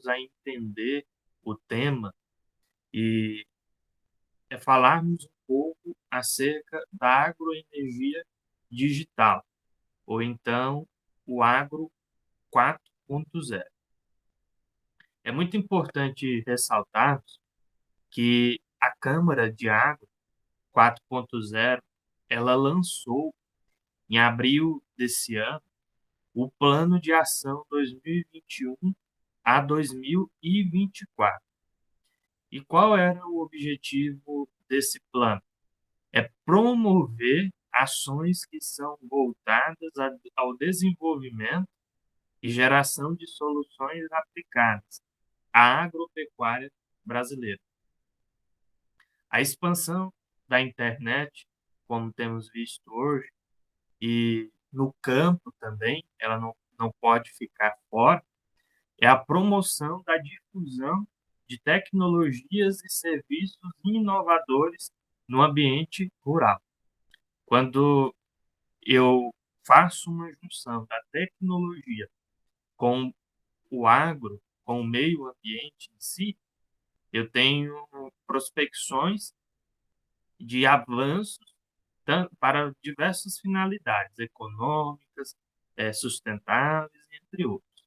a entender o tema e falarmos um pouco acerca da agroenergia digital, ou então o agro 4.0. É muito importante ressaltarmos que a Câmara de Agro 4.0 ela lançou em abril desse ano o Plano de Ação 2021 a 2024. E qual era o objetivo desse plano? É promover ações que são voltadas ao desenvolvimento e geração de soluções aplicadas à agropecuária brasileira. A expansão da internet, como temos visto hoje, e no campo também, ela não pode ficar fora, é a promoção da difusão de tecnologias e serviços inovadores no ambiente rural. Quando eu faço uma junção da tecnologia com o agro, com o meio ambiente em si, eu tenho prospecções de avanços para diversas finalidades econômicas, sustentáveis, entre outros.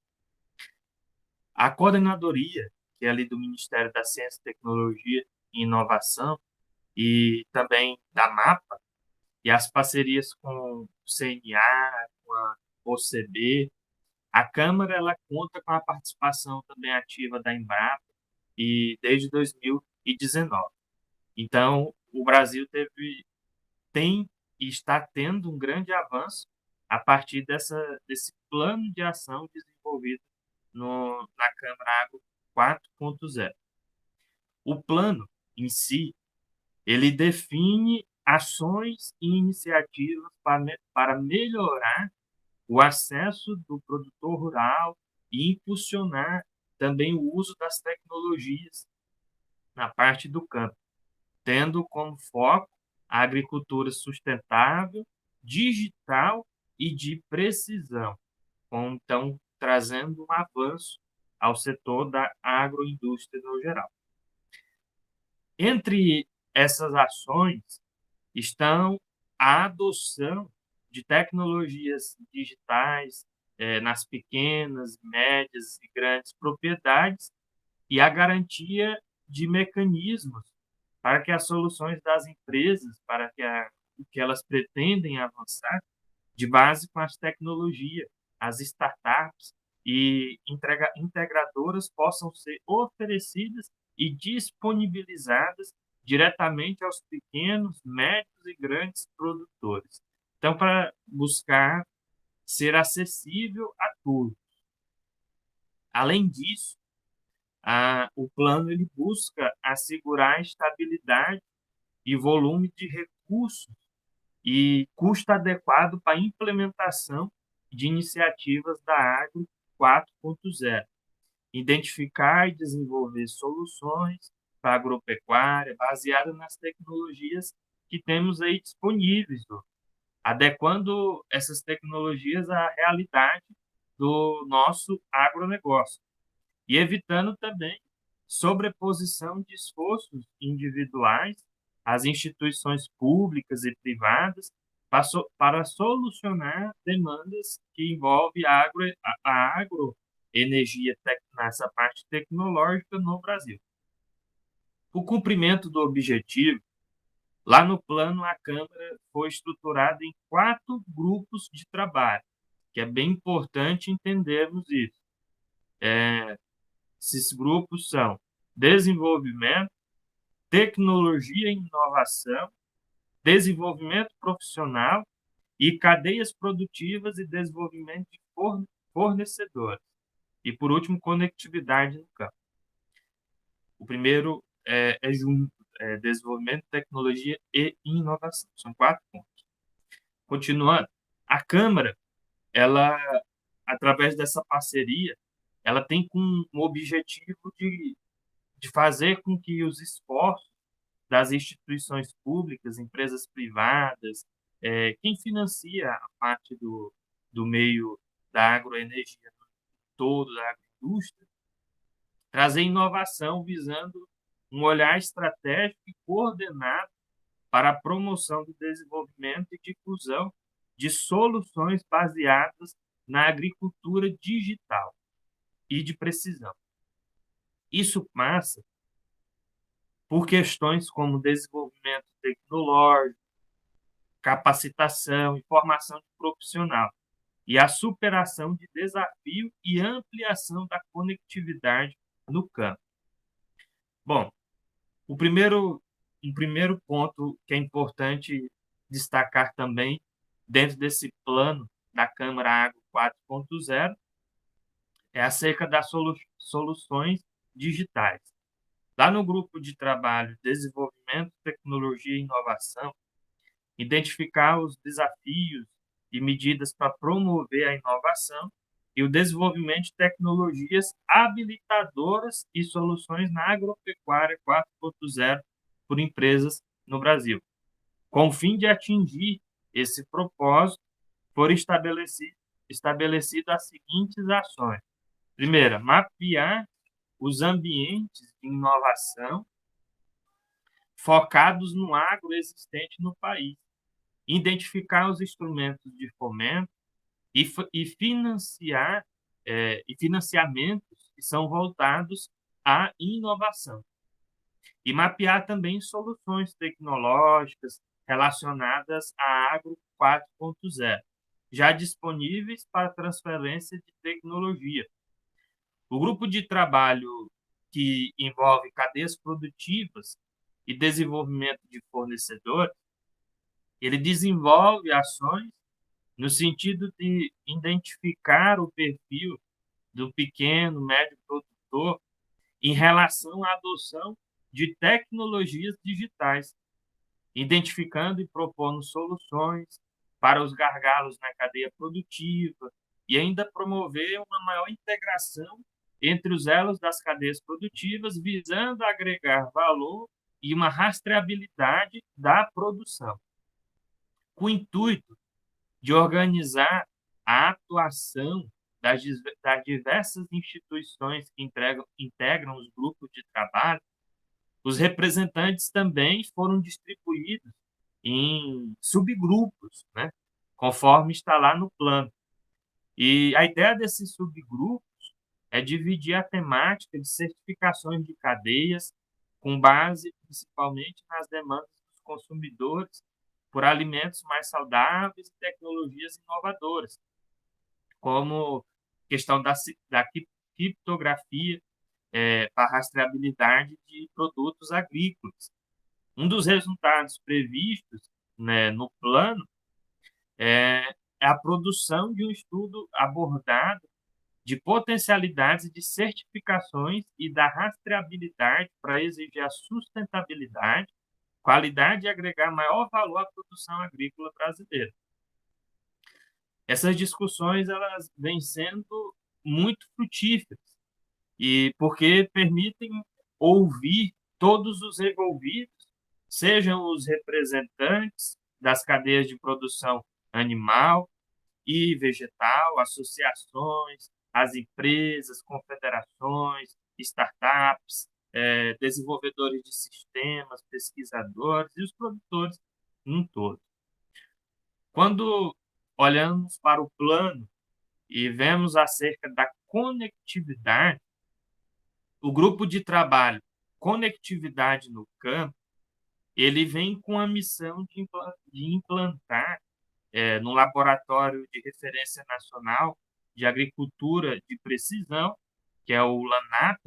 A coordenadoria, que é ali do Ministério da Ciência, Tecnologia e Inovação, e também da MAPA, e as parcerias com o CNA, com a OCB, a Câmara ela conta com a participação também ativa da Embrapa e desde 2019. Então, o Brasil tem e está tendo um grande avanço a partir desse plano de ação desenvolvido na Câmara Agro 4.0. O plano em si, ele define ações e iniciativas para melhorar o acesso do produtor rural e impulsionar também o uso das tecnologias na parte do campo, tendo como foco a agricultura sustentável, digital e de precisão, então trazendo um avanço ao setor da agroindústria no geral. Entre essas ações estão a adoção de tecnologias digitais nas pequenas, médias e grandes propriedades e a garantia de mecanismos para que as soluções das empresas, para o que elas pretendem avançar, de base com as tecnologias, as startups e integradoras possam ser oferecidas e disponibilizadas diretamente aos pequenos, médios e grandes produtores. Então, para buscar ser acessível a todos. Além disso, o plano ele busca assegurar a estabilidade e volume de recursos e custo adequado para a implementação de iniciativas da Agro 4.0, identificar e desenvolver soluções para a agropecuária baseadas nas tecnologias que temos aí disponíveis, adequando essas tecnologias à realidade do nosso agronegócio e evitando também sobreposição de esforços individuais às instituições públicas e privadas para solucionar demandas que envolvem a agroenergia nessa parte tecnológica no Brasil. O cumprimento do objetivo, lá no plano, a Câmara foi estruturada em 4 grupos de trabalho, que é bem importante entendermos isso. Esses grupos são desenvolvimento, tecnologia e inovação, desenvolvimento profissional e cadeias produtivas e desenvolvimento de fornecedores. E, por último, conectividade no campo. O primeiro é junto, desenvolvimento, tecnologia e inovação. São 4 pontos. Continuando, a Câmara, ela, através dessa parceria, ela tem com o objetivo de fazer com que os esforços das instituições públicas, empresas privadas, quem financia a parte do meio da agroenergia todo, da agroindústria, trazer inovação visando um olhar estratégico e coordenado para a promoção do desenvolvimento e difusão de soluções baseadas na agricultura digital e de precisão. Isso passa por questões como desenvolvimento tecnológico, capacitação e formação de profissional, e a superação de desafio e ampliação da conectividade no campo. Bom, um primeiro ponto que é importante destacar também, dentro desse plano da Câmara Agro 4.0, é acerca das soluções digitais. Lá no grupo de trabalho Desenvolvimento, Tecnologia e Inovação, identificar os desafios e medidas para promover a inovação e o desenvolvimento de tecnologias habilitadoras e soluções na agropecuária 4.0 por empresas no Brasil. Com o fim de atingir esse propósito, foram estabelecidas as seguintes ações. Primeira, mapear os ambientes de inovação focados no agro existente no país, identificar os instrumentos de fomento e financiar e financiamentos que são voltados à inovação. E mapear também soluções tecnológicas relacionadas à Agro 4.0, já disponíveis para transferência de tecnologia. O grupo de trabalho que envolve cadeias produtivas e desenvolvimento de fornecedores, ele desenvolve ações no sentido de identificar o perfil do pequeno, médio produtor em relação à adoção de tecnologias digitais, identificando e propondo soluções para os gargalos na cadeia produtiva e ainda promover uma maior integração entre os elos das cadeias produtivas, visando agregar valor e uma rastreabilidade da produção, com o intuito de organizar a atuação das diversas instituições que integram os grupos de trabalho. Os representantes também foram distribuídos em subgrupos, né, conforme está lá no plano. E a ideia desses subgrupos é dividir a temática de certificações de cadeias com base principalmente nas demandas dos consumidores por alimentos mais saudáveis e tecnologias inovadoras, como questão da criptografia para rastreabilidade de produtos agrícolas. Um dos resultados previstos, né, no plano é a produção de um estudo abordado de potencialidades de certificações e da rastreabilidade para exigir a sustentabilidade, qualidade e agregar maior valor à produção agrícola brasileira. Essas discussões elas vêm sendo muito frutíferas e porque permitem ouvir todos os envolvidos, sejam os representantes das cadeias de produção animal e vegetal, associações, as empresas, confederações, startups, desenvolvedores de sistemas, pesquisadores e os produtores num todo. Quando olhamos para o plano e vemos acerca da conectividade, o grupo de trabalho Conectividade no Campo, ele vem com a missão de implantar no Laboratório de Referência Nacional de Agricultura de Precisão, que é o LANAP,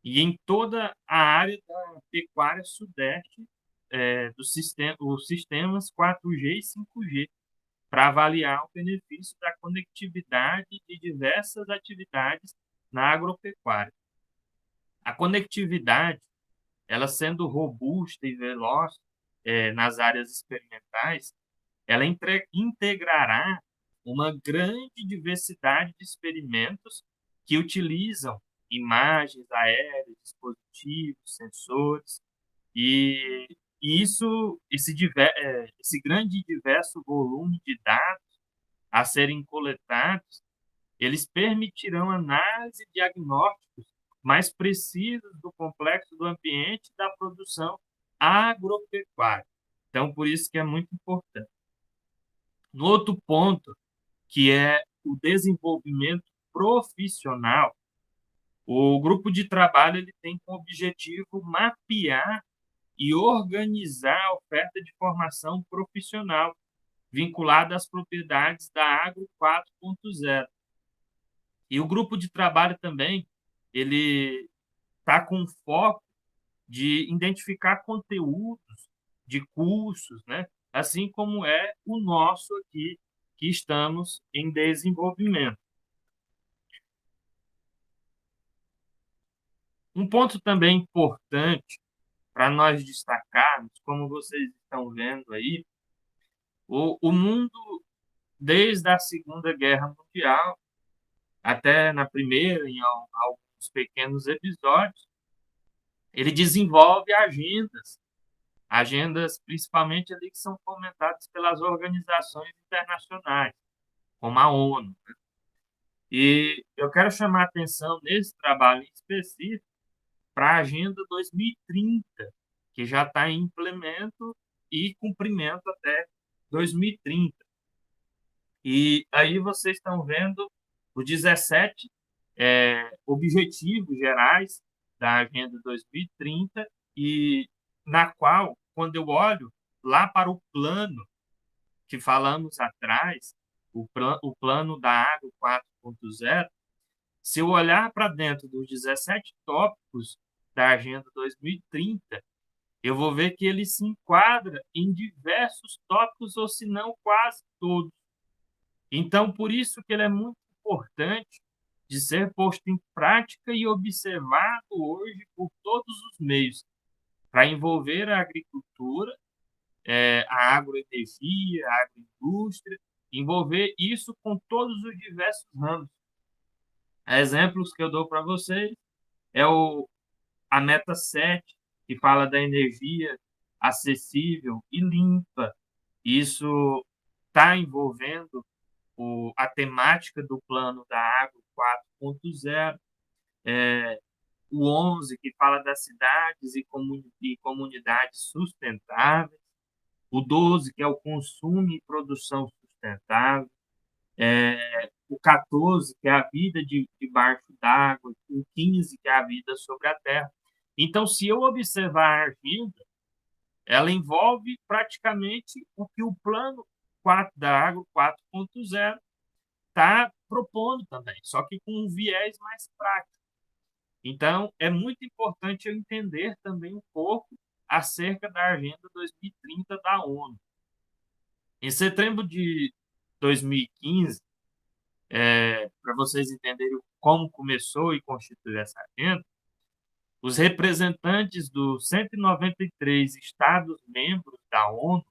e em toda a área da pecuária sudeste, os sistemas 4G e 5G, para avaliar o benefício da conectividade de diversas atividades na agropecuária. A conectividade, ela sendo robusta e veloz nas áreas experimentais, ela integrará uma grande diversidade de experimentos que utilizam imagens aéreas, dispositivos, sensores, e esse grande e diverso volume de dados a serem coletados, eles permitirão análise e diagnósticos mais precisas do complexo do ambiente da produção agropecuária. Então, por isso que é muito importante. No outro ponto, que é o desenvolvimento profissional, o grupo de trabalho ele tem como objetivo mapear e organizar a oferta de formação profissional vinculada às propriedades da Agro 4.0. E o grupo de trabalho também, ele está com foco de identificar conteúdos de cursos, né? Assim como é o nosso aqui, que estamos em desenvolvimento. Um ponto também importante para nós destacarmos, como vocês estão vendo aí, o mundo, desde a Segunda Guerra Mundial até na Primeira, em alguns pequenos episódios, ele desenvolve agendas principalmente ali que são fomentadas pelas organizações internacionais, como a ONU. E eu quero chamar a atenção nesse trabalho em específico para a Agenda 2030, que já está em implemento e cumprimento até 2030. E aí vocês estão vendo os 17 objetivos gerais da Agenda 2030 e na qual, quando eu olho lá para o plano que falamos atrás, o plano da Agro 4.0, se eu olhar para dentro dos 17 tópicos da Agenda 2030, eu vou ver que ele se enquadra em diversos tópicos, ou se não quase todos. Então, por isso que ele é muito importante de ser posto em prática e observado hoje por todos os meios, para envolver a agricultura, a agroenergia, a agroindústria, envolver isso com todos os diversos ramos. Exemplos que eu dou para vocês é a meta 7, que fala da energia acessível e limpa. Isso está envolvendo a temática do plano da Agro 4.0, o 11, que fala das cidades e comunidades sustentáveis, o 12, que é o consumo e produção sustentável, o 14, que é a vida debaixo d'água, o 15, que é a vida sobre a terra. Então, se eu observar a agenda, ela envolve praticamente o que o plano 4 da Agro 4.0 está propondo também, só que com um viés mais prático. Então, é muito importante eu entender também um pouco acerca da Agenda 2030 da ONU. Em setembro de 2015, para vocês entenderem como começou e constituiu essa agenda, os representantes dos 193 Estados-membros da ONU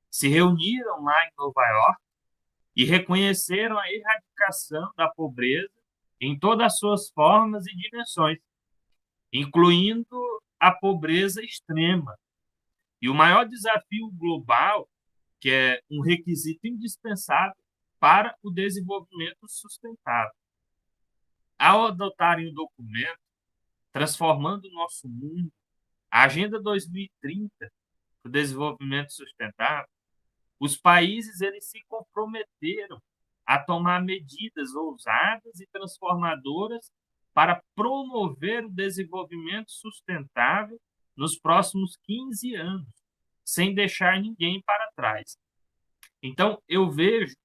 se reuniram lá em Nova York e reconheceram a erradicação da pobreza em todas as suas formas e dimensões, incluindo a pobreza extrema. E o maior desafio global, que é um requisito indispensável para o desenvolvimento sustentável. Ao adotarem o documento, Transformando o Nosso Mundo, a Agenda 2030 para o Desenvolvimento Sustentável, os países eles se comprometeram a tomar medidas ousadas e transformadoras para promover o desenvolvimento sustentável nos próximos 15 anos, sem deixar ninguém para trás. Então, eu vejo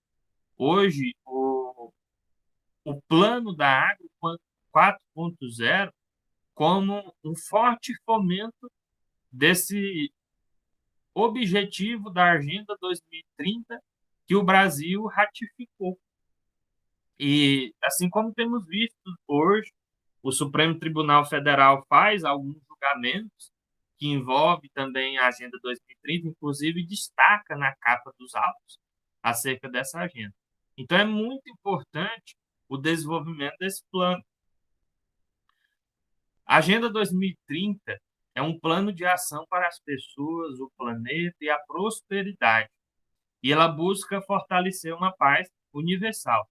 hoje o plano da Agro 4.0 como um forte fomento desse objetivo da Agenda 2030 que o Brasil ratificou. E, assim como temos visto hoje, o Supremo Tribunal Federal faz alguns julgamentos que envolvem também a Agenda 2030, inclusive destaca na capa dos autos acerca dessa agenda. Então, é muito importante o desenvolvimento desse plano. A Agenda 2030 é um plano de ação para as pessoas, o planeta e a prosperidade. E ela busca fortalecer uma paz universal.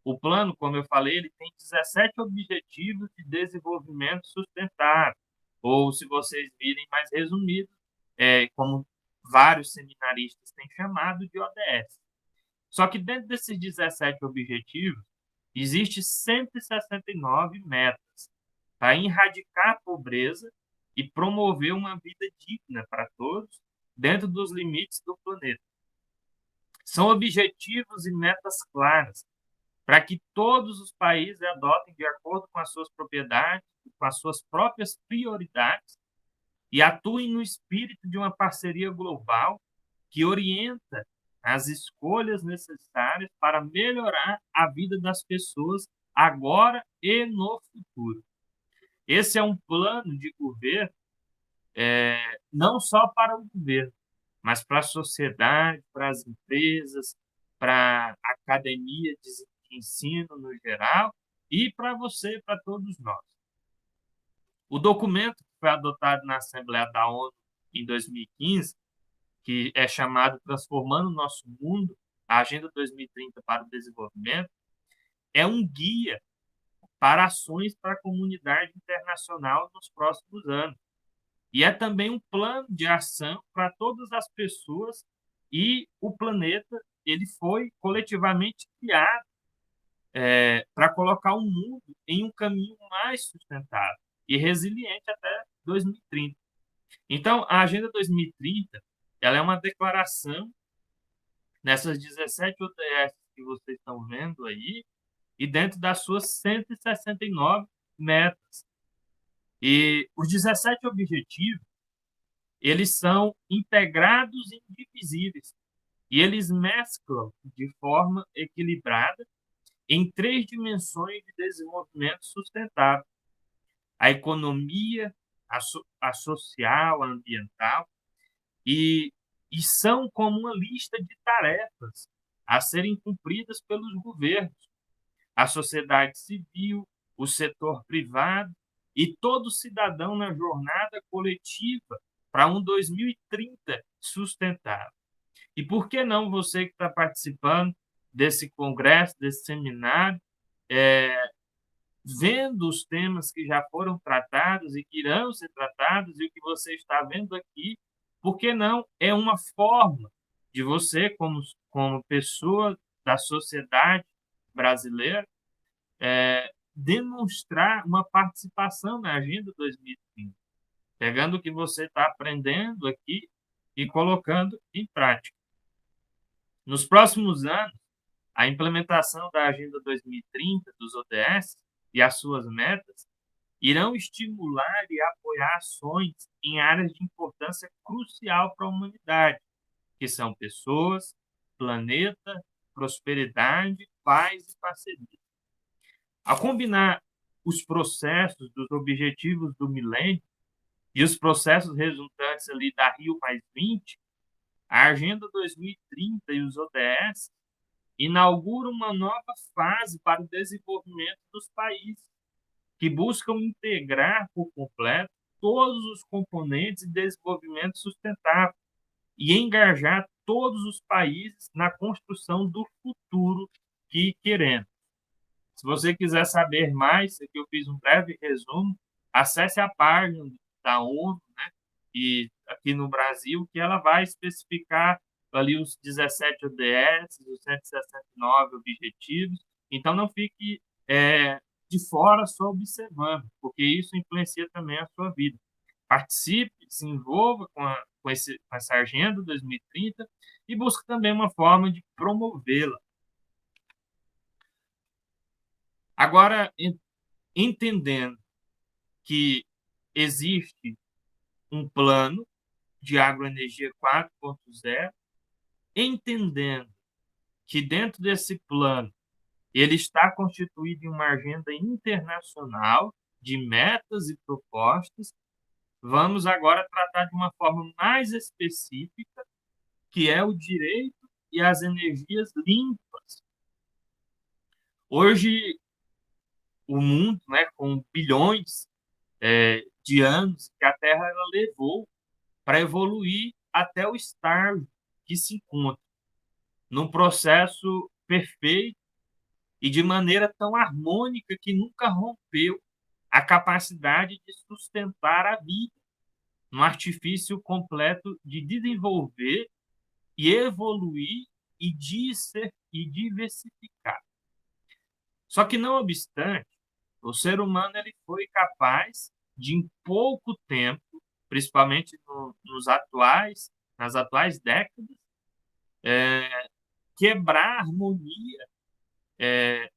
O plano, como eu falei, ele tem 17 objetivos de desenvolvimento sustentável, ou, se vocês virem mais resumido, como vários seminaristas têm chamado, de ODS. Só que dentro desses 17 objetivos, existe 169 metas para erradicar a pobreza e promover uma vida digna para todos dentro dos limites do planeta. São objetivos e metas claras para que todos os países adotem de acordo com as suas propriedades, com as suas próprias prioridades e atuem no espírito de uma parceria global que orienta as escolhas necessárias para melhorar a vida das pessoas agora e no futuro. Esse é um plano de governo não só para o governo, mas para a sociedade, para as empresas, para a academia de ensino no geral e para você, para todos nós. O documento que foi adotado na Assembleia da ONU em 2015, que é chamado Transformando o Nosso Mundo, a Agenda 2030 para o Desenvolvimento, é um guia para ações para a comunidade internacional nos próximos anos. E é também um plano de ação para todas as pessoas, e o planeta ele foi coletivamente criado para colocar o mundo em um caminho mais sustentável e resiliente até 2030. Então, a Agenda 2030 ela é uma declaração nessas 17 ODS que vocês estão vendo aí, e dentro das suas 169 metas. E os 17 objetivos, eles são integrados e indivisíveis, e eles mesclam de forma equilibrada em 3 dimensões de desenvolvimento sustentável: a economia, a social, a ambiental, e, e são como uma lista de tarefas a serem cumpridas pelos governos, a sociedade civil, o setor privado e todo cidadão na jornada coletiva para um 2030 sustentável. E por que não você que está participando desse congresso, desse seminário, vendo os temas que já foram tratados e que irão ser tratados e o que você está vendo aqui, por que não? É uma forma de você, como pessoa da sociedade brasileira, demonstrar uma participação na Agenda 2030, pegando o que você está aprendendo aqui e colocando em prática. Nos próximos anos, a implementação da Agenda 2030, dos ODS e as suas metas irão estimular e apoiar ações em áreas de importância crucial para a humanidade, que são pessoas, planeta, prosperidade, paz e parceria. Ao combinar os processos dos objetivos do milênio e os processos resultantes ali da Rio+20, a Agenda 2030 e os ODS inauguram uma nova fase para o desenvolvimento dos países, que buscam integrar por completo todos os componentes de desenvolvimento sustentável e engajar todos os países na construção do futuro que queremos. Se você quiser saber mais, aqui eu fiz um breve resumo, acesse a página da ONU, né, e aqui no Brasil, que ela vai especificar ali os 17 ODS, os 169 objetivos. Então, não fique de fora só observando, porque isso influencia também a sua vida. Participe, se envolva com essa Agenda 2030 e busque também uma forma de promovê-la. Agora, entendendo que existe um plano de agroenergia 4.0, entendendo que dentro desse plano ele está constituído em uma agenda internacional de metas e propostas, vamos agora tratar de uma forma mais específica, que é o direito e as energias limpas. Hoje, o mundo, né, com bilhões de anos que a Terra ela levou para evoluir até o estágio que se encontra, num processo perfeito e de maneira tão harmônica que nunca rompeu a capacidade de sustentar a vida, um artifício completo de desenvolver e evoluir e diversificar. Só que, não obstante, o ser humano ele foi capaz de, em pouco tempo, principalmente nas atuais décadas, quebrar a harmonia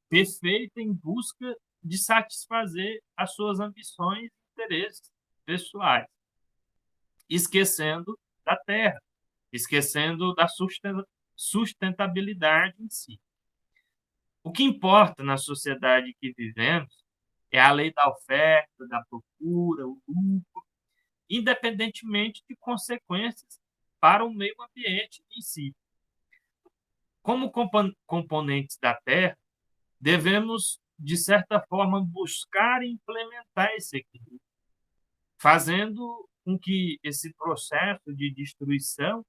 perfeita em busca de satisfazer as suas ambições e interesses pessoais, esquecendo da terra, esquecendo da sustentabilidade em si. O que importa na sociedade que vivemos é a lei da oferta, da procura, o lucro, independentemente de consequências para o meio ambiente em si. Como componentes da Terra, devemos, de certa forma, buscar implementar esse equilíbrio, fazendo com que esse processo de destruição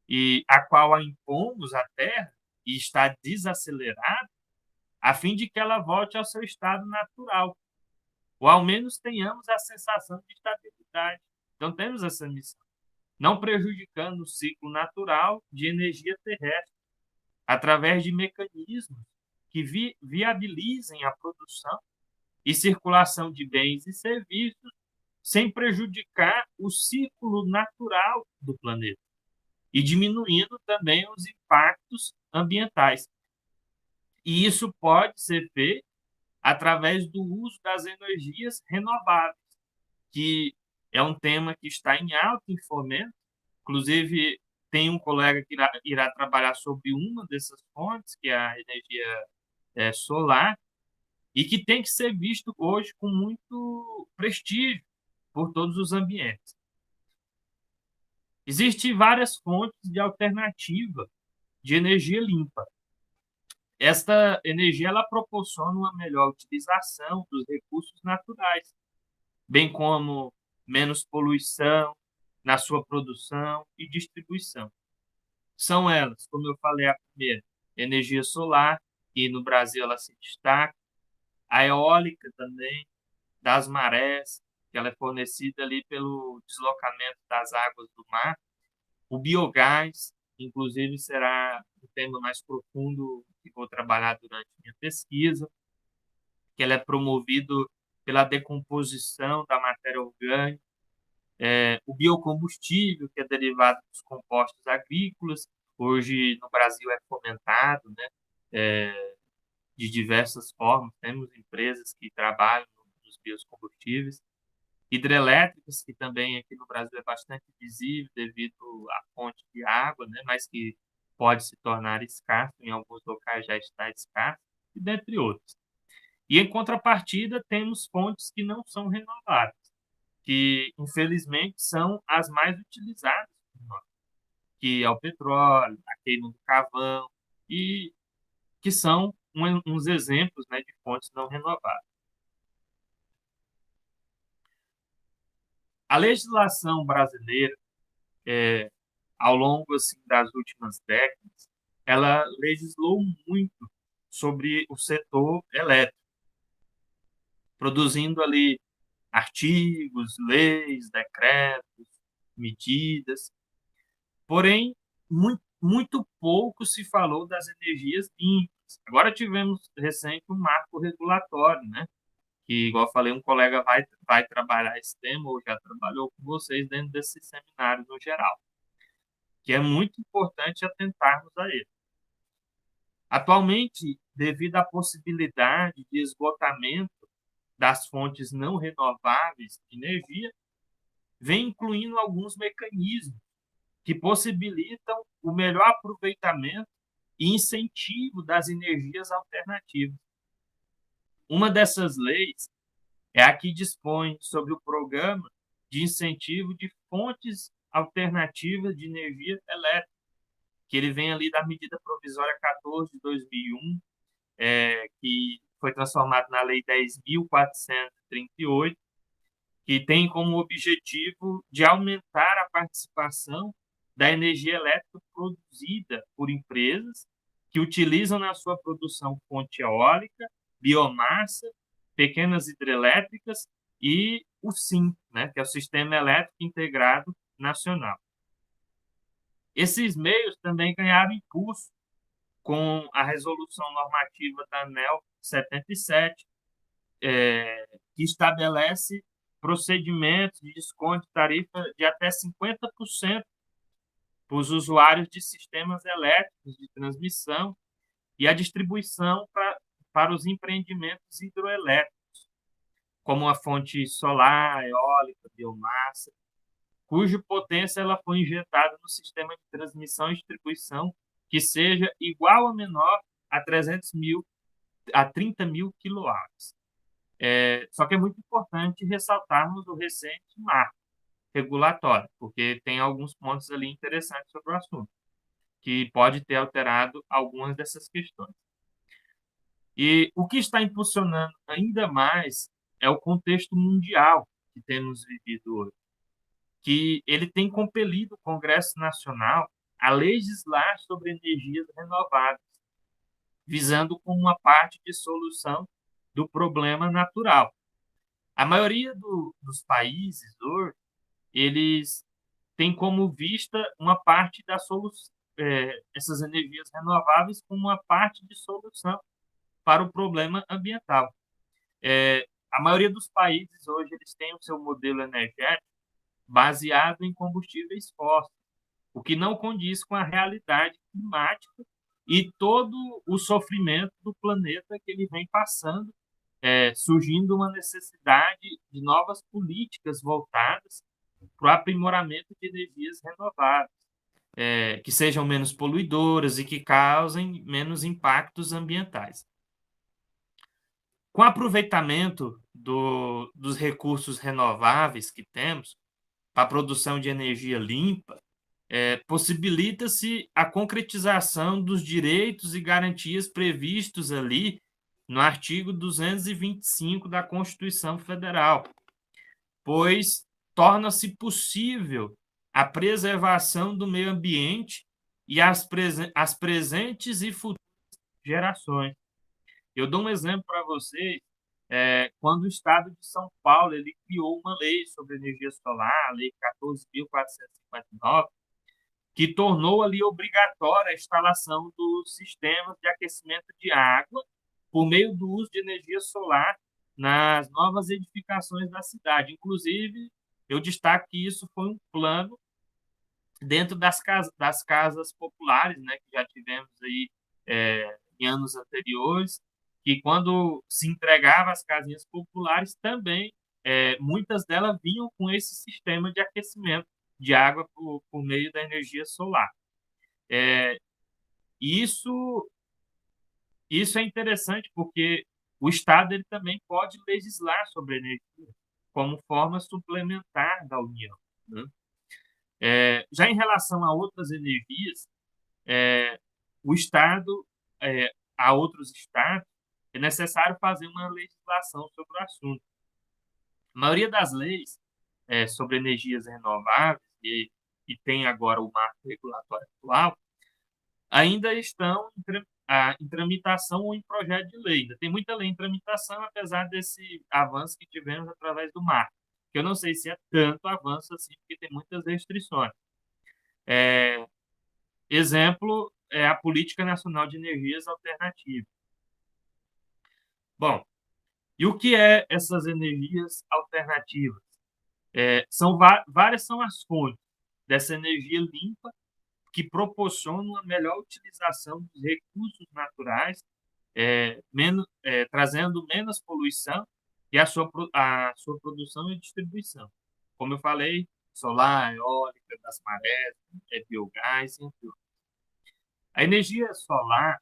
e a qual a impomos à Terra e está desacelerado, a fim de que ela volte ao seu estado natural, ou ao menos tenhamos a sensação de estabilidade. Então, temos essa missão, não prejudicando o ciclo natural de energia terrestre, através de mecanismos que viabilizem a produção e circulação de bens e serviços, sem prejudicar o ciclo natural do planeta e diminuindo também os impactos ambientais. E isso pode ser feito através do uso das energias renováveis, que é um tema que está em alto em fomento. Inclusive, tem um colega que irá trabalhar sobre uma dessas fontes, que é a energia solar, e que tem que ser visto hoje com muito prestígio por todos os ambientes. Existem várias fontes de alternativa de energia limpa. Esta energia ela proporciona uma melhor utilização dos recursos naturais, bem como menos poluição na sua produção e distribuição. São elas, como eu falei, a primeira, energia solar, que no Brasil ela se destaca, a eólica também, das marés, que ela é fornecida ali pelo deslocamento das águas do mar, o biogás, inclusive será um tema mais profundo que vou trabalhar durante minha pesquisa, que ela é promovido pela decomposição da matéria orgânica, o biocombustível, que é derivado dos compostos agrícolas, hoje no Brasil é fomentado, né, de diversas formas. Temos empresas que trabalham nos biocombustíveis, hidrelétricas, que também aqui no Brasil é bastante visível devido à fonte de água, né, mas que pode se tornar escasso, em alguns locais já está escasso, e dentre outros. E, em contrapartida, temos fontes que não são renováveis, que, infelizmente, são as mais utilizadas por nós, que é o petróleo, a queima do carvão, e que são uns exemplos, né, de fontes não renováveis. A legislação brasileira, ao longo assim, das últimas décadas, ela legislou muito sobre o setor elétrico, produzindo ali artigos, leis, decretos, medidas. Porém, muito pouco se falou das energias limpas. Agora tivemos recente um marco regulatório, né? Que, igual eu falei, um colega vai trabalhar esse tema, ou já trabalhou com vocês dentro desse seminário no geral, que é muito importante atentarmos a ele. Atualmente, devido à possibilidade de esgotamento das fontes não renováveis de energia, vem incluindo alguns mecanismos que possibilitam o melhor aproveitamento e incentivo das energias alternativas. Uma dessas leis é a que dispõe sobre o programa de incentivo de fontes alternativas de energia elétrica, que ele vem ali da medida provisória 14 de 2001, que foi transformado na Lei 10.438, que tem como objetivo de aumentar a participação da energia elétrica produzida por empresas que utilizam na sua produção fonte eólica, biomassa, pequenas hidrelétricas e o SIN, né, que é o Sistema Elétrico Integrado Nacional. Esses meios também ganharam impulso com a resolução normativa da ANEEL 77, que estabelece procedimentos de desconto de tarifa de até 50% para os usuários de sistemas elétricos de transmissão e a distribuição para os empreendimentos hidroelétricos, como a fonte solar, eólica, biomassa, cuja potência ela foi injetada no sistema de transmissão e distribuição que seja igual ou menor a 30 mil quilowatts. Só que é muito importante ressaltarmos o recente marco regulatório, porque tem alguns pontos ali interessantes sobre o assunto, que pode ter alterado algumas dessas questões. E o que está impulsionando ainda mais é o contexto mundial que temos vivido hoje, que ele tem compelido o Congresso Nacional a legislar sobre energias renováveis, visando como uma parte de solução do problema natural. A maioria dos países hoje, eles têm como vista uma parte da solução, essas energias renováveis como uma parte de solução para o problema ambiental. A maioria dos países hoje eles têm o seu modelo energético baseado em combustíveis fósseis, o que não condiz com a realidade climática e todo o sofrimento do planeta que ele vem passando, surgindo uma necessidade de novas políticas voltadas para o aprimoramento de energias renováveis, que sejam menos poluidoras e que causem menos impactos ambientais. Com o aproveitamento dos recursos renováveis que temos para a produção de energia limpa, possibilita-se a concretização dos direitos e garantias previstos ali no artigo 225 da Constituição Federal, pois torna-se possível a preservação do meio ambiente e as presentes e futuras gerações. Eu dou um exemplo para vocês. Quando o Estado de São Paulo ele criou uma lei sobre energia solar, a Lei 14.459, que tornou ali obrigatória a instalação dos sistemas de aquecimento de água por meio do uso de energia solar nas novas edificações da cidade. Inclusive, eu destaco que isso foi um plano dentro das casas populares, né, que já tivemos aí em anos anteriores, que quando se entregava as casinhas populares também, muitas delas vinham com esse sistema de aquecimento de água por meio da energia solar. Isso é interessante porque o Estado ele também pode legislar sobre energia como forma suplementar da União, né? Já em relação a outras energias, o Estado, a outros estados, é necessário fazer uma legislação sobre o assunto. A maioria das leis sobre energias renováveis, e tem agora o marco regulatório atual, ainda estão em tramitação ou em projeto de lei. Ainda tem muita lei em tramitação, apesar desse avanço que tivemos através do marco, que eu não sei se é tanto avanço assim, porque tem muitas restrições. Exemplo é a Política Nacional de Energias Alternativas. Bom, e o que é essas energias alternativas? Várias são as fontes dessa energia limpa que proporcionam uma melhor utilização dos recursos naturais, trazendo menos poluição e a sua produção e distribuição. Como eu falei, solar, eólica, das marés, biogás, entre outros. A energia solar,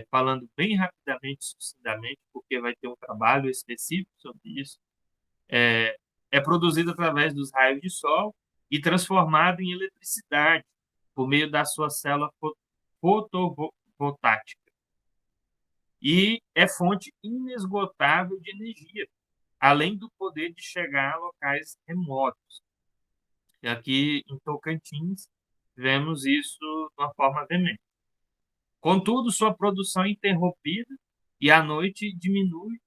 falando bem rapidamente, sucintamente, porque vai ter um trabalho específico sobre isso, é produzida através dos raios de sol e transformada em eletricidade por meio da sua célula fotovoltaica. E é fonte inesgotável de energia, além do poder de chegar a locais remotos. E aqui em Tocantins, vemos isso de uma forma veemente. Contudo, sua produção é interrompida e à noite diminui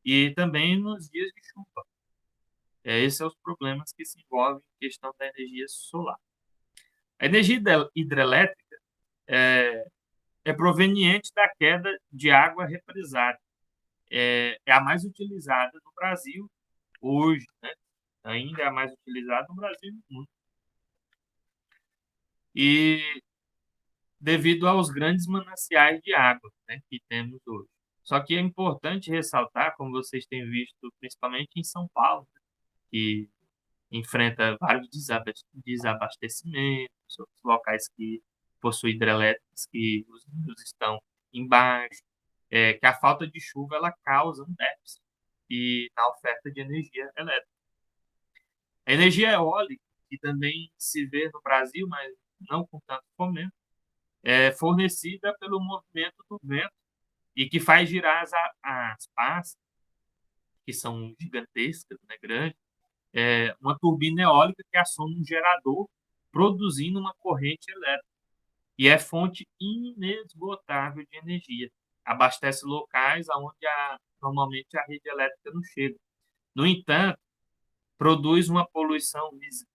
e também nos dias de chuva. Esses são os problemas que se envolvem em questão da energia solar. A energia hidrelétrica é, é proveniente da queda de água represada. É a mais utilizada no Brasil hoje, né? Ainda é a mais utilizada no Brasil e no mundo. E devido aos grandes mananciais de água, né, que temos hoje. Só que é importante ressaltar, como vocês têm visto, principalmente em São Paulo, né, que enfrenta vários desabastecimentos, outros locais que possuem hidrelétricas que os rios estão embaixo, que a falta de chuva ela causa um déficit e na oferta de energia elétrica. A energia eólica, que também se vê no Brasil, mas não com tanto fomento, é fornecida pelo movimento do vento e que faz girar as pás, que são gigantescas, né, grandes, uma turbina eólica que aciona um gerador produzindo uma corrente elétrica e é fonte inesgotável de energia. Abastece locais onde normalmente a rede elétrica não chega. No entanto, produz uma poluição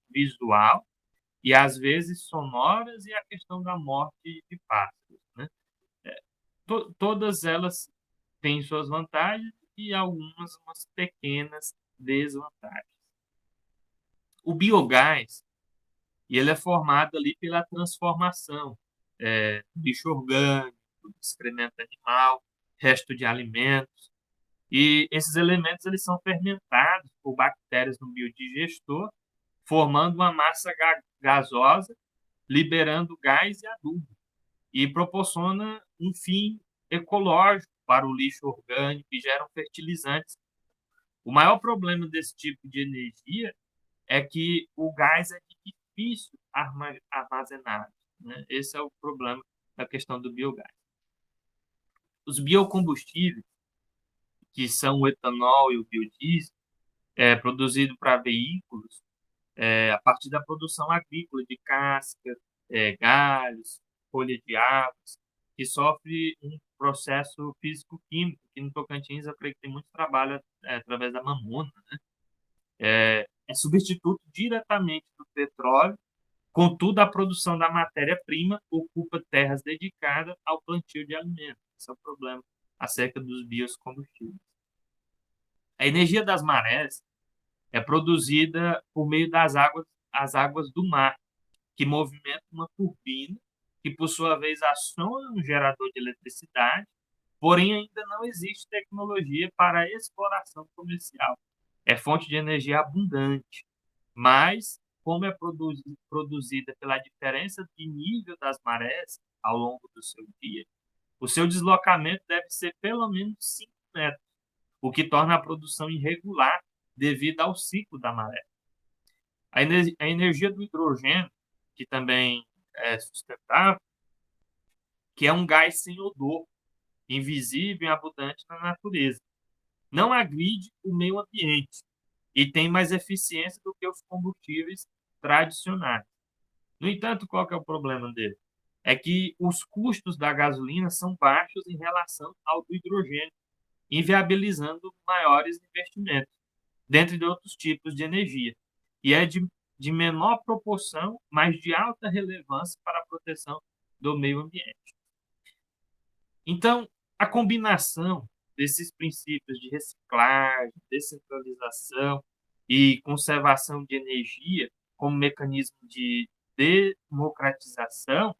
visual e às vezes sonoras e a questão da morte de pássaros, né? Todas elas têm suas vantagens e algumas umas pequenas desvantagens. O biogás, e ele é formado ali pela transformação do lixo orgânico, do excremento animal, resto de alimentos. E esses elementos eles são fermentados por bactérias no biodigestor, formando uma massa gasosa, liberando gás e adubo, e proporciona um fim ecológico para o lixo orgânico e geram fertilizantes. O maior problema desse tipo de energia é que o gás é difícil armazenar, né? Esse é o problema da questão do biogás. Os biocombustíveis, que são o etanol e o biodiesel, produzido para veículos, a partir da produção agrícola de casca, galhos, folha de árvores, que sofre um processo físico-químico, que no Tocantins eu creio que tem muito trabalho através da mamona, né? É substituto diretamente do petróleo. Contudo, a produção da matéria-prima ocupa terras dedicadas ao plantio de alimentos. Esse é o problema acerca dos biocombustíveis. A energia das marés é produzida por meio as águas do mar, que movimentam uma turbina, que por sua vez aciona um gerador de eletricidade, porém ainda não existe tecnologia para a exploração comercial. É fonte de energia abundante, mas como é produzida pela diferença de nível das marés ao longo do seu dia, o seu deslocamento deve ser pelo menos 5 metros, o que torna a produção irregular devido ao ciclo da maré. A energia do hidrogênio, que também é sustentável, que é um gás sem odor, invisível e abundante na natureza. Não agride o meio ambiente e tem mais eficiência do que os combustíveis tradicionais. No entanto, qual que é o problema dele? É que os custos da gasolina são baixos em relação ao do hidrogênio, inviabilizando maiores investimentos, dentre de outros tipos de energia. E é de menor proporção, mas de alta relevância para a proteção do meio ambiente. Então, a combinação desses princípios de reciclagem, descentralização e conservação de energia como mecanismo de democratização,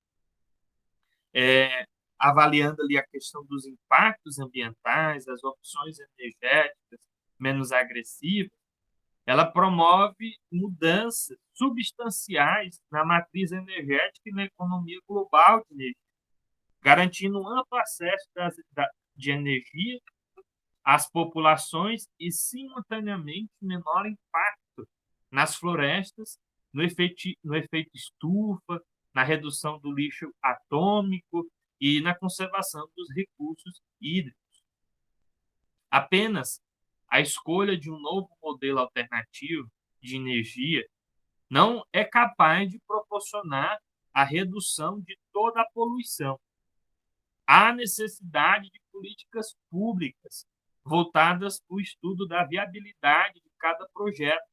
é, avaliando ali a questão dos impactos ambientais, as opções energéticas menos agressivas, ela promove mudanças substanciais na matriz energética e na economia global de energia, garantindo um amplo acesso de energia às populações e, simultaneamente, menor impacto nas florestas, no efeito estufa, na redução do lixo atômico e na conservação dos recursos hídricos. Apenas a escolha de um novo modelo alternativo de energia não é capaz de proporcionar a redução de toda a poluição. Há necessidade de políticas públicas voltadas para o estudo da viabilidade de cada projeto,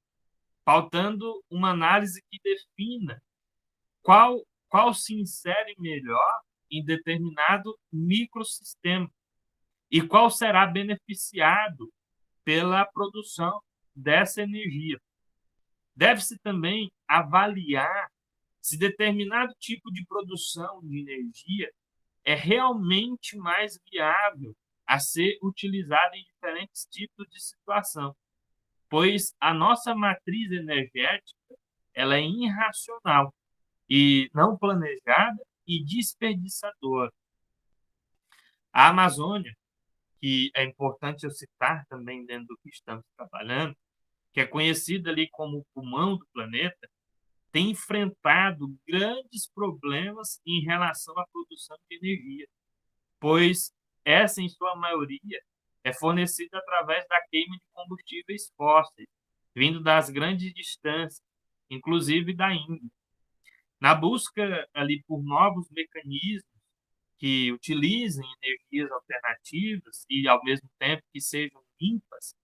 faltando uma análise que defina qual se insere melhor em determinado microsistema e qual será beneficiado pela produção dessa energia. Deve-se também avaliar se determinado tipo de produção de energia é realmente mais viável a ser utilizado em diferentes tipos de situação, pois a nossa matriz energética ela é irracional e não planejada e desperdiçadora. A Amazônia, que é importante eu citar também dentro do que estamos trabalhando, que é conhecida ali como o pulmão do planeta, tem enfrentado grandes problemas em relação à produção de energia, pois essa, em sua maioria, é fornecida através da queima de combustíveis fósseis, vindo das grandes distâncias, inclusive da Índia. Na busca ali por novos mecanismos que utilizem energias alternativas e, ao mesmo tempo, que sejam limpas,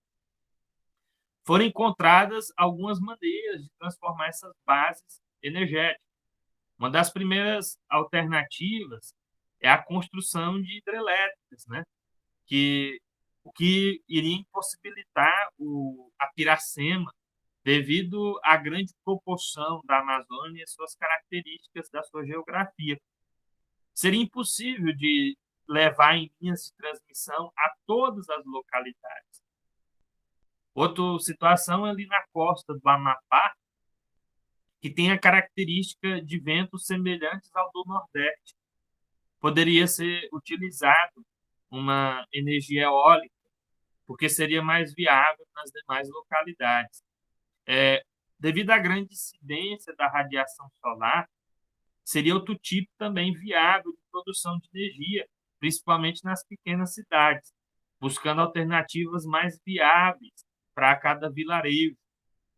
foram encontradas algumas maneiras de transformar essas bases energéticas. Uma das primeiras alternativas é a construção de hidrelétricas, né? O que iria impossibilitar a Piracema, devido à grande proporção da Amazônia e suas características da sua geografia. Seria impossível de levar em linhas de transmissão a todas as localidades. Outra situação é ali na costa do Amapá, que tem a característica de ventos semelhantes ao do Nordeste. Poderia ser utilizado uma energia eólica, porque seria mais viável nas demais localidades. Devido à grande incidência da radiação solar, seria outro tipo também viável de produção de energia, principalmente nas pequenas cidades, buscando alternativas mais viáveis para cada vilarejo,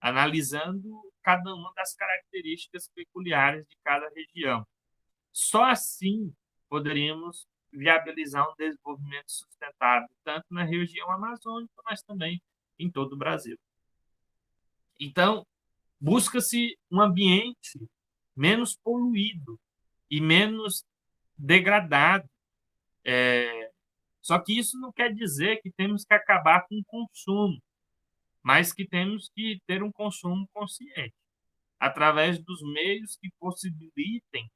analisando cada uma das características peculiares de cada região. Só assim poderíamos viabilizar um desenvolvimento sustentável, tanto na região amazônica, mas também em todo o Brasil. Então, busca-se um ambiente menos poluído e menos degradado. Só que isso não quer dizer que temos que acabar com o consumo, mas que temos que ter um consumo consciente, através dos meios que possibilitem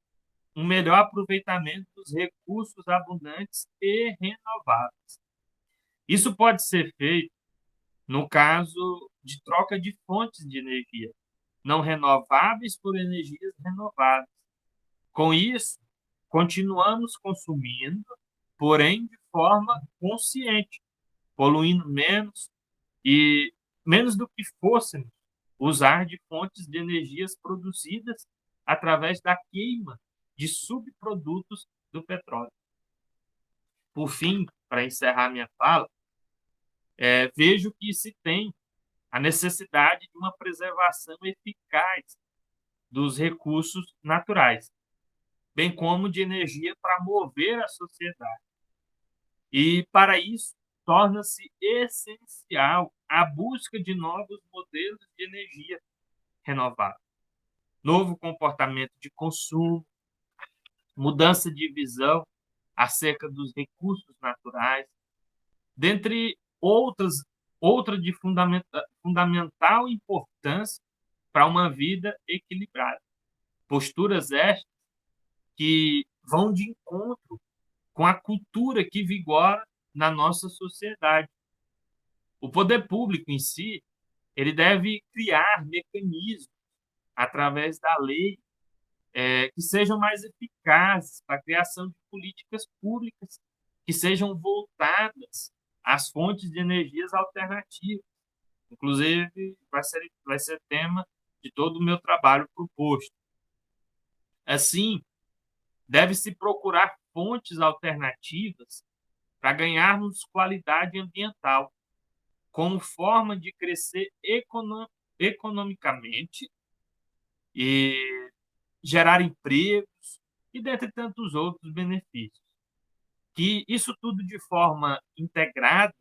um melhor aproveitamento dos recursos abundantes e renováveis. Isso pode ser feito no caso de troca de fontes de energia não renováveis por energias renováveis. Com isso, continuamos consumindo, porém de forma consciente, poluindo menos e menos do que fôssemos usar de fontes de energias produzidas através da queima de subprodutos do petróleo. Por fim, para encerrar minha fala, vejo que se tem a necessidade de uma preservação eficaz dos recursos naturais, bem como de energia para mover a sociedade. E, para isso, torna-se essencial a busca de novos modelos de energia renovável, novo comportamento de consumo, mudança de visão acerca dos recursos naturais, dentre outra de fundamental importância para uma vida equilibrada. Posturas estas que vão de encontro com a cultura que vigora na nossa sociedade. O poder público em si, ele deve criar mecanismos através da lei que sejam mais eficazes para a criação de políticas públicas que sejam voltadas às fontes de energias alternativas. Inclusive, vai ser tema de todo o meu trabalho proposto. Assim, deve-se procurar fontes alternativas para ganharmos qualidade ambiental, como forma de crescer economicamente e gerar empregos e dentre tantos outros benefícios. Que isso tudo de forma integrada,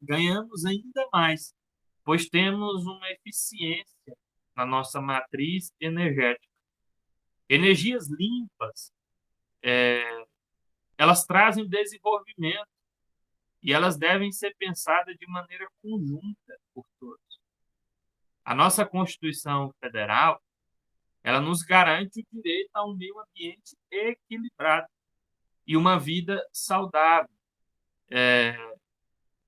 ganhamos ainda mais, pois temos uma eficiência na nossa matriz energética. Energias limpas, elas trazem desenvolvimento e elas devem ser pensadas de maneira conjunta por todos. A nossa Constituição Federal, ela nos garante o direito a um meio ambiente equilibrado e uma vida saudável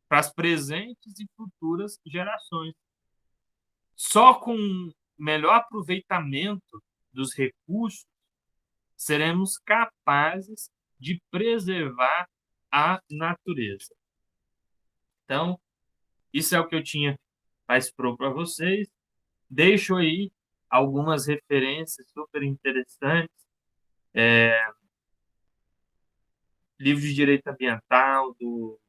para as presentes e futuras gerações. Só com melhor aproveitamento dos recursos seremos capazes de preservar a natureza. Então, isso é o que eu tinha para expor para vocês. Deixo aí algumas referências super interessantes, livro de direito ambiental do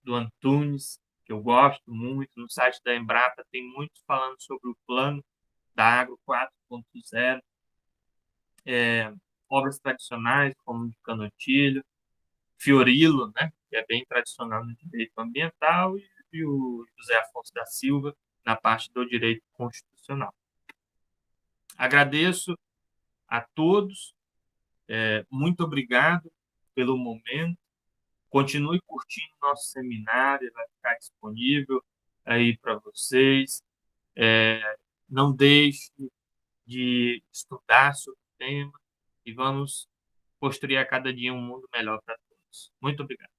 Antunes, que eu gosto muito. No site da Embrapa tem muitos falando sobre o plano da Agro 4.0, obras tradicionais como de Canutilho, Fiorilo, né, que é bem tradicional no direito ambiental, e o José Afonso da Silva na parte do direito constitucional. Agradeço a todos, muito obrigado pelo momento. Continue curtindo nosso seminário, vai ficar disponível aí para vocês. Não deixe de estudar sobre o tema e vamos construir a cada dia um mundo melhor para todos. Muito obrigado.